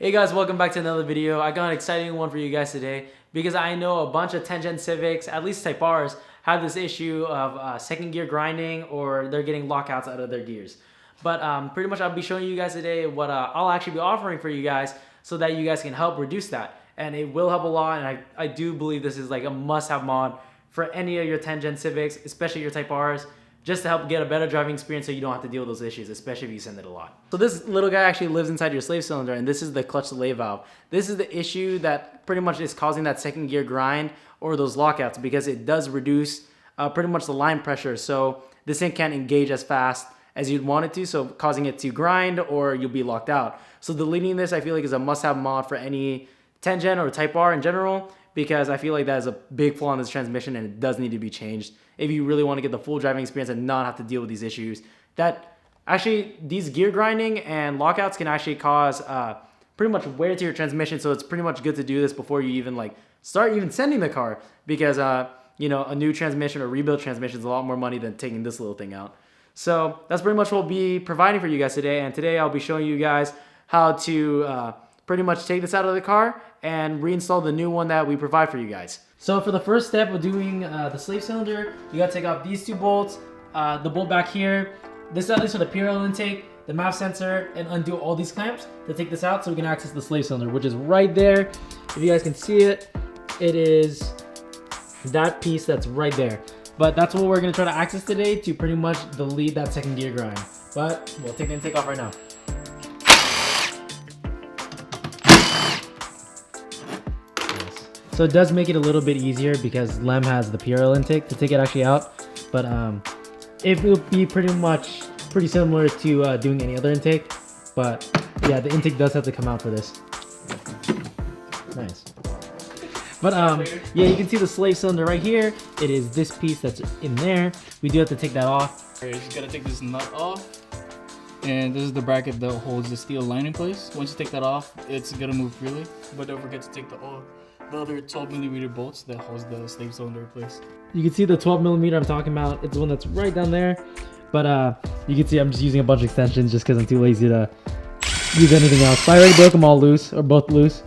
Hey guys, welcome back to another video. I got an exciting one for you guys today because I know a bunch of 10th-gen Civics, at least Type Rs, have this issue of second gear grinding or they're getting lockouts out of their gears. But pretty much I'll be showing you guys today what I'll actually be offering for you guys so that you guys can help reduce that. And it will help a lot, and I do believe this is like a must-have mod for any of your 10th-gen Civics, especially your Type Rs, just to help get a better driving experience so you don't have to deal with those issues, especially if you send it a lot. So this little guy actually lives inside your slave cylinder, and this is the clutch delay valve. This is the issue that pretty much is causing that second gear grind or those lockouts, because it does reduce pretty much the line pressure. So this thing can't engage as fast as you'd want it to, so causing it to grind or you'll be locked out. So deleting this, I feel like, is a must-have mod for any 10-gen or Type R in general, because I feel like that is a big flaw in this transmission and it does need to be changed if you really want to get the full driving experience and not have to deal with these issues. That actually, these gear grinding and lockouts can actually cause pretty much wear to your transmission, so it's pretty much good to do this before you even start sending the car, because you know, a new transmission or rebuild transmission is a lot more money than taking this little thing out. So that's pretty much what we'll be providing for you guys today, and today I'll be showing you guys how to pretty much take this out of the car and reinstall the new one that we provide for you guys. So for the first step of doing the slave cylinder, you gotta take off these two bolts, the bolt back here. This is at least for the PRL intake, the MAF sensor, and undo all these clamps to take this out so we can access the slave cylinder, which is right there. If you guys can see it, it is that piece that's right there. But that's what we're gonna try to access today to pretty much delete that second gear grind. But we'll take the intake off right now. So it does make it a little bit easier because LEM has the PRL intake to take it actually out, but it will be pretty similar to doing any other intake. But yeah, the intake does have to come out for this. Nice. But yeah, you can see the slave cylinder right here. It is this piece that's in there. We do have to take that off. You just gotta take this nut off, and this is the bracket that holds the steel line in place. Once you take that off, it's gonna move freely, but don't forget to take the other 12mm bolts that holds the slave cylinder in place. You can see the 12mm I'm talking about. It's the one that's right down there. But you can see I'm just using a bunch of extensions just because I'm too lazy to use anything else. So I already broke them all loose, or both loose.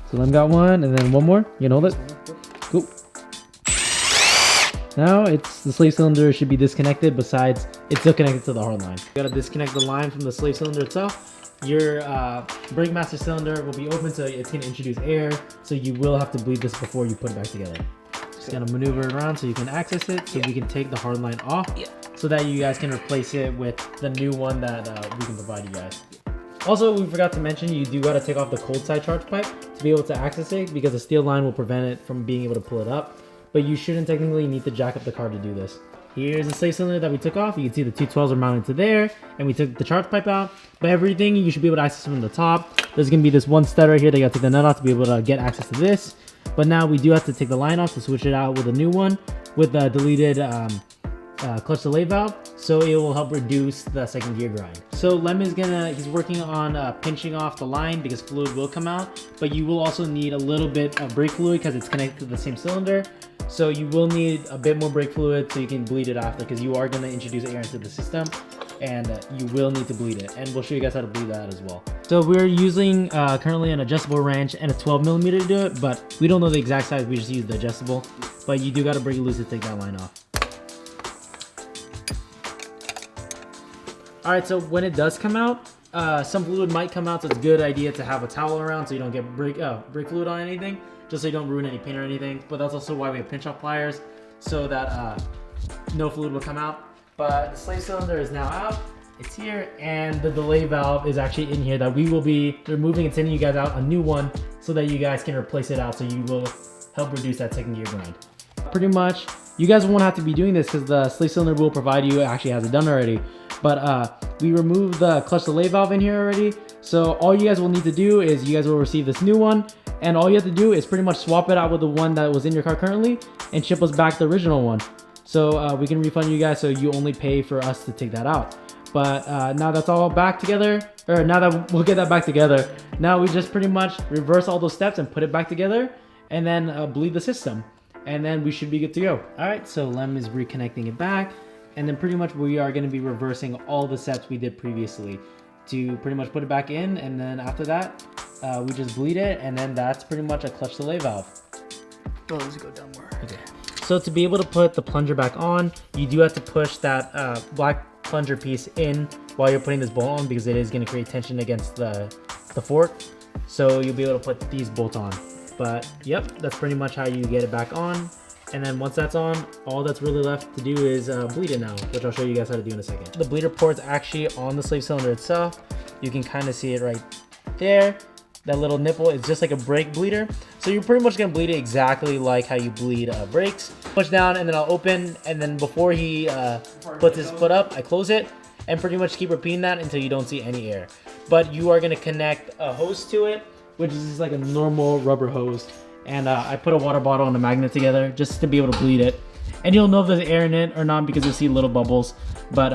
So then got one, and then one more. You can hold it. Cool. Now it's the slave cylinder should be disconnected. Besides, it's still connected to the hard line. You gotta disconnect the line from the slave cylinder itself. Your brake master cylinder will be open, so it's going to introduce air, so you will have to bleed this before you put it back together. Just going to maneuver it around so you can access it, so we can take the hard line off, so that you guys can replace it with the new one that we can provide you guys. Also, we forgot to mention, you do got to take off the cold side charge pipe to be able to access it, because the steel line will prevent it from being able to pull it up, but you shouldn't technically need to jack up the car to do this. Here's the slave cylinder that we took off. You can see the 212s are mounted to there, and we took the charge pipe out. But everything, you should be able to access from the top. There's going to be this one stud right here that you got to take the nut off to be able to get access to this. But now we do have to take the line off to switch it out with a new one with the deleted clutch delay valve, so it will help reduce the second gear grind. So Lem is he's working on pinching off the line because fluid will come out, but you will also need a little bit of brake fluid because it's connected to the same cylinder. So you will need a bit more brake fluid so you can bleed it after, because you are going to introduce air into the system, and you will need to bleed it. And we'll show you guys how to bleed that as well. So we're using currently an adjustable wrench and a 12mm to do it, but we don't know the exact size. We just use the adjustable. But you do got to break it loose to take that line off. All right, so when it does come out, some fluid might come out, so it's a good idea to have a towel around so you don't get brake fluid on anything, just so you don't ruin any paint or anything. But that's also why we have pinch-off pliers, so that no fluid will come out. But the slave cylinder is now out. It's here, and the delay valve is actually in here that we will be removing and sending you guys out a new one so that you guys can replace it out, so you will help reduce that second gear grind. Pretty much, you guys won't have to be doing this because the slave cylinder will provide you, it actually has it done already. But we removed the clutch delay valve in here already. So all you guys will need to do is you guys will receive this new one, and all you have to do is pretty much swap it out with the one that was in your car currently and ship us back the original one. So we can refund you guys, so you only pay for us to take that out. But now that's all back together, or now that we'll get that back together, now we just pretty much reverse all those steps and put it back together, and then bleed the system, and then we should be good to go. All right, so Lem is reconnecting it back. And then pretty much we are going to be reversing all the steps we did previously to pretty much put it back in, and then after that we just bleed it, and then that's pretty much a clutch delay valve. Oh, let's go down more. Okay. So to be able to put the plunger back on, you do have to push that black plunger piece in while you're putting this bolt on, because it is going to create tension against the fork. So you'll be able to put these bolts on. But yep, that's pretty much how you get it back on. And then once that's on, all that's really left to do is bleed it now, which I'll show you guys how to do in a second. The bleeder port's actually on the slave cylinder itself. You can kind of see it right there. That little nipple is just like a brake bleeder. So you're pretty much gonna bleed it exactly like how you bleed brakes. Push down and then I'll open, and then before he puts his foot up, I close it, and pretty much keep repeating that until you don't see any air. But you are gonna connect a hose to it, which is just like a normal rubber hose. And I put a water bottle and a magnet together just to be able to bleed it. And you'll know if there's air in it or not because you'll see little bubbles. But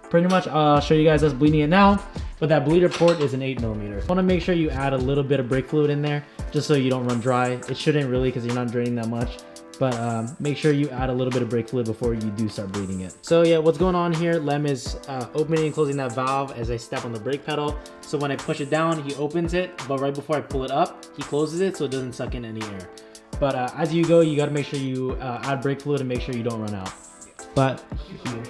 pretty much I'll show you guys us bleeding it now. But that bleeder port is an 8mm. Want to make sure you add a little bit of brake fluid in there just so you don't run dry. It shouldn't really because you're not draining that much. But make sure you add a little bit of brake fluid before you do start bleeding it. So yeah, what's going on here, Lem is opening and closing that valve as I step on the brake pedal. So when I push it down, he opens it, but right before I pull it up, he closes it so it doesn't suck in any air. But as you go, you gotta make sure you add brake fluid and make sure you don't run out. But here,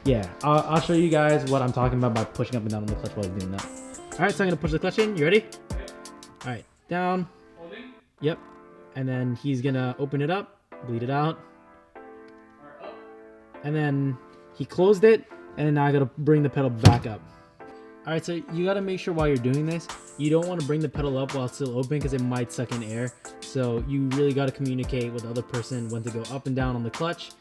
yeah, I'll show you guys what I'm talking about by pushing up and down on the clutch while he's doing that. All right, so I'm gonna push the clutch in. You ready? All right, down. Holding? Yep. And then he's gonna open it up, bleed it out. And then he closed it, and then now I gotta bring the pedal back up. All right, so you gotta make sure while you're doing this, you don't wanna bring the pedal up while it's still open because it might suck in air. So you really gotta communicate with the other person when to go up and down on the clutch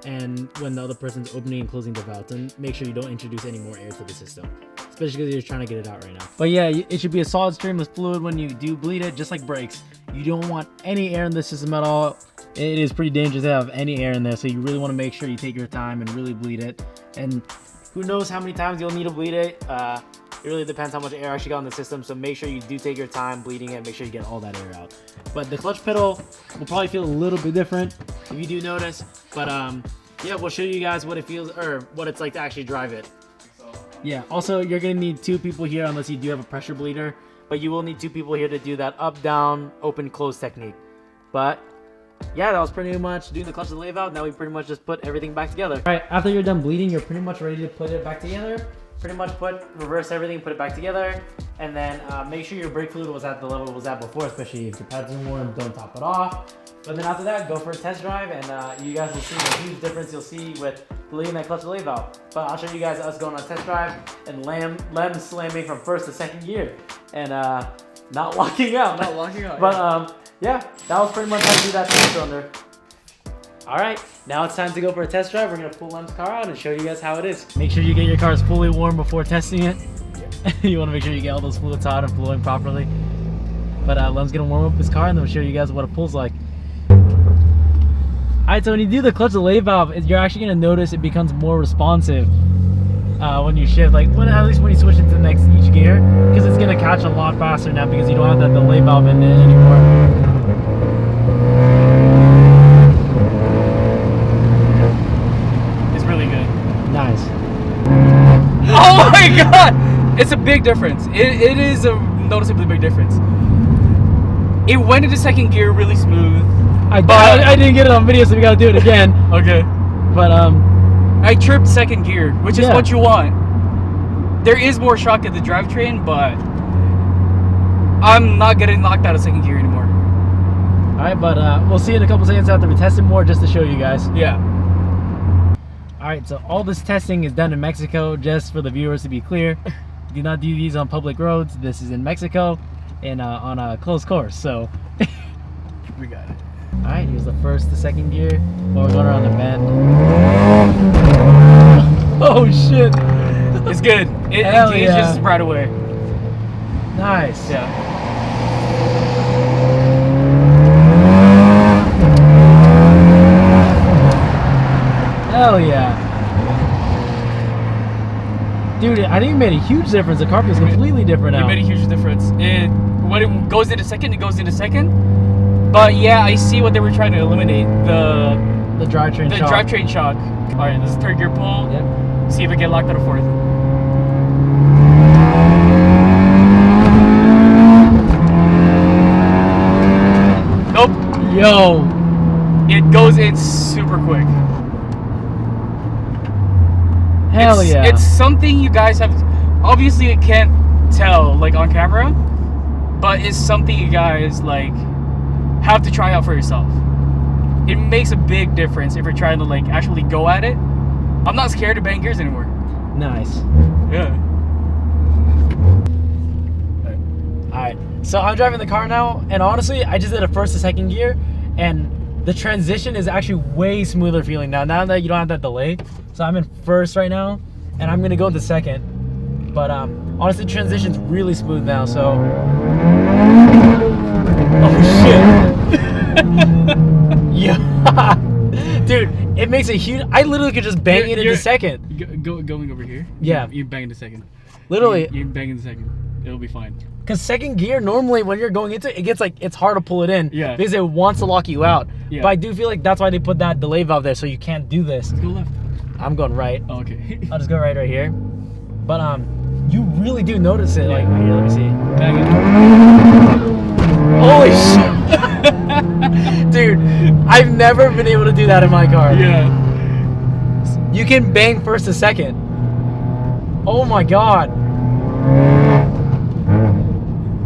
and when the other person's opening and closing the valve, and make sure you don't introduce any more air to the system, especially because you're trying to get it out right now. But yeah, it should be a solid stream of fluid when you do bleed it, just like brakes. You don't want any air in the system at all. It is pretty dangerous to have any air in there, so you really want to make sure you take your time and really bleed it. And who knows how many times you'll need to bleed it. It really depends how much air actually got in the system, so make sure you do take your time bleeding it, make sure you get all that air out. But the clutch pedal will probably feel a little bit different if you do notice. But yeah, we'll show you guys what it feels, or what it's like to actually drive it. Yeah, also you're gonna need 2 people here unless you do have a pressure bleeder, but you will need 2 people here to do that up, down, open, close technique. But yeah, that was pretty much doing the clutch delay valve. Now we pretty much just put everything back together. All right, after you're done bleeding, you're pretty much ready to put it back together. Pretty much reverse everything, put it back together, and then make sure your brake fluid was at the level it was at before, especially if your pads are warm, don't top it off. But then after that, go for a test drive, and you guys will see the huge difference you'll see with bleeding that clutch delay valve. But I'll show you guys us going on a test drive, and Lem slamming from first to second gear, and not locking out. Not locking out. But yeah, that was pretty much how to do that 2-cylinder. All right, now it's time to go for a test drive. We're gonna pull Lem's car out and show you guys how it is. Make sure you get your cars fully warm before testing it. You wanna make sure you get all those fluids hot and flowing properly. But Lem's gonna warm up his car and then we'll show you guys what it pulls like. All right, so when you do the clutch delay valve, you're actually gonna notice it becomes more responsive when you shift, like at least when you switch into each gear, because it's gonna catch a lot faster now because you don't have that delay valve in it anymore. Nice. Oh my god! It's a big difference. It is a noticeably big difference. It went into second gear really smooth. I didn't get it on video, so we gotta do it again. Okay. But I tripped second gear, which is what you want. There is more shock at the drivetrain, but I'm not getting locked out of second gear anymore. Alright, but we'll see in a couple seconds after we test it more just to show you guys. Yeah. Alright, so all this testing is done in Mexico, just for the viewers to be clear. Do not do these on public roads. This is in Mexico and on a closed course, so we got it. Alright, here's the first to second gear while we're going around the bend. Oh shit! It's good. It engages right away. Nice. Yeah. Hell yeah. Dude, I think it made a huge difference. The car feels completely different now. It made a huge difference. When it goes into second, it goes into second. But yeah, I see what they were trying to eliminate. The drivetrain shock. The drivetrain shock. Alright, this is third gear pull. Yep. See if it get locked out of fourth. Yo, it goes in super quick. Hell yeah. It's something you guys have, obviously you can't tell like on camera, but it's something you guys like have to try out for yourself. It makes a big difference if you're trying to like actually go at it. I'm not scared to bang gears anymore. Nice. Yeah. Alright, so I'm driving the car now, and honestly, I just did a first to second gear, and the transition is actually way smoother feeling now that you don't have that delay. So I'm in first right now, and I'm gonna go into second. But honestly, transition's really smooth now, so... Oh shit! Yeah! Dude, it makes a huge... I literally could just bang it into second. Going over here? Yeah. You bang into second. Literally. You bang into second. It'll be fine. Because second gear, normally when you're going into it, it gets like, it's hard to pull it in. Yeah. Because it wants to lock you out. Yeah. But I do feel like that's why they put that delay valve there, so you can't do this. Let's go left. I'm going right. Oh, okay. I'll just go right here. But you really do notice it. Yeah. Like, here, let me see. Bang Holy shit! Dude, I've never been able to do that in my car. Yeah. You can bang first to second. Oh my god.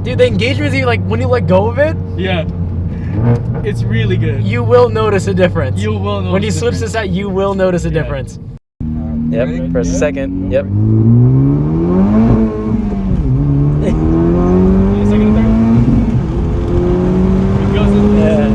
Dude, the engagement is like when you let go of it. Yeah. It's really good. You will notice a difference. You will notice when you switch this out, you will notice a difference. Yep, Ready? press a second. Yep. Second and third. It goes in. Yeah.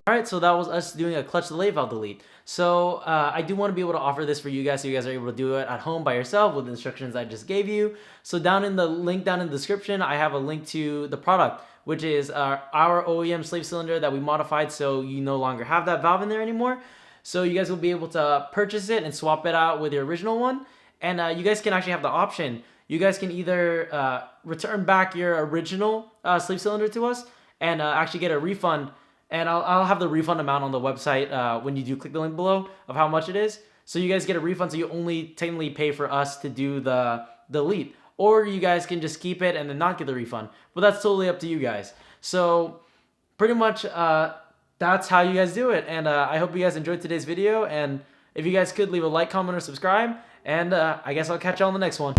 Alright, so that was us doing a clutch delay valve delete. So I do want to be able to offer this for you guys so you guys are able to do it at home by yourself with the instructions I just gave you. So down in the link down in the description, I have a link to the product, which is our OEM slave cylinder that we modified so you no longer have that valve in there anymore. So you guys will be able to purchase it and swap it out with your original one. And you guys can actually have the option. You guys can either return back your original slave cylinder to us and actually get a refund. And I'll have the refund amount on the website when you do click the link below of how much it is. So you guys get a refund, so you only technically pay for us to do the delete. Or you guys can just keep it and then not get the refund. But that's totally up to you guys. So pretty much that's how you guys do it. And I hope you guys enjoyed today's video. And if you guys could, leave a like, comment, or subscribe. And I guess I'll catch you on the next one.